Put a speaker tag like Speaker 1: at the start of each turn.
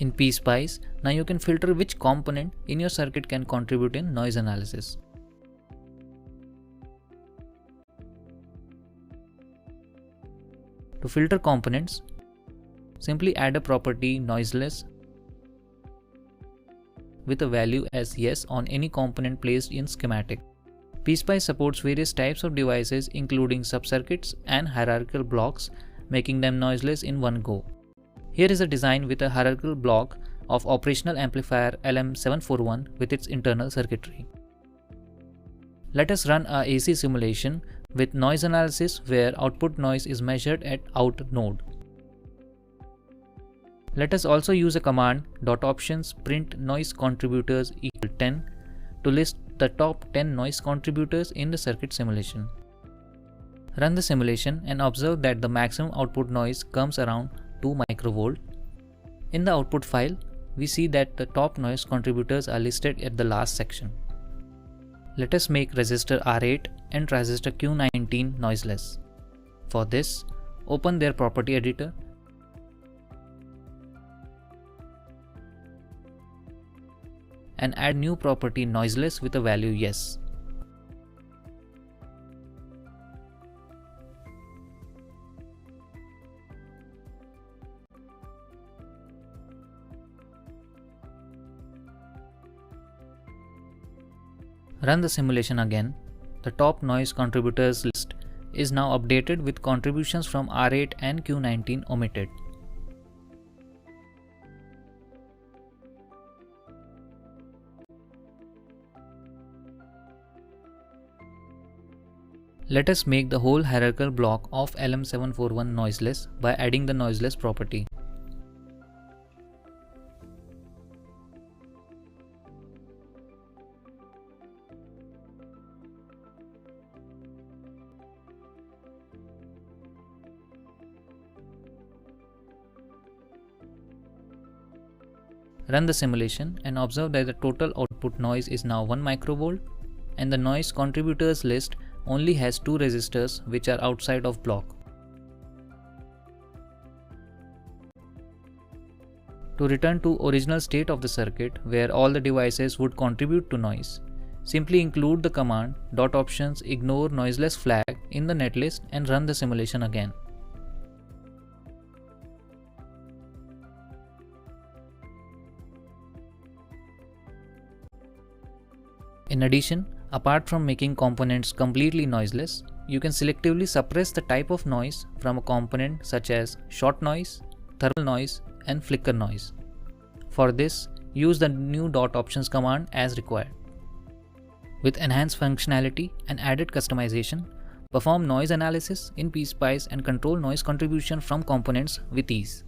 Speaker 1: In PSpice, now you can filter which component in your circuit can contribute in noise analysis. To filter components, simply add a property noiseless with a value as yes on any component placed in schematic. PSpice supports various types of devices including subcircuits and hierarchical blocks, making them noiseless in one go. Here is a design with a hierarchical block of operational amplifier LM741 with its internal circuitry. Let us run a AC simulation with noise analysis where output noise is measured at out node. Let us also use a command .options print noise contributors equal 10 to list the top 10 noise contributors in the circuit simulation. Run the simulation and observe that the maximum output noise comes around 2 microvolt. In the output file, we see that the top noise contributors are listed at the last section. Let us make resistor R8 and resistor Q19 noiseless. For this, open their property editor and add new property noiseless with a value yes. Run the simulation again. The top noise contributors list is now updated with contributions from R8 and Q19 omitted. Let us make the whole hierarchical block of LM741 noiseless by adding the noiseless property. Run the simulation and observe that the total output noise is now 1 microvolt and the noise contributors list only has 2 resistors which are outside of block. To return to original state of the circuit where all the devices would contribute to noise, simply include the command .options ignore noiseless flag in the netlist and run the simulation again. In addition, apart from making components completely noiseless, you can selectively suppress the type of noise from a component such as short noise, thermal noise, and flicker noise. For this, use the new .options command as required. With enhanced functionality and added customization, perform noise analysis in PSpice and control noise contribution from components with ease.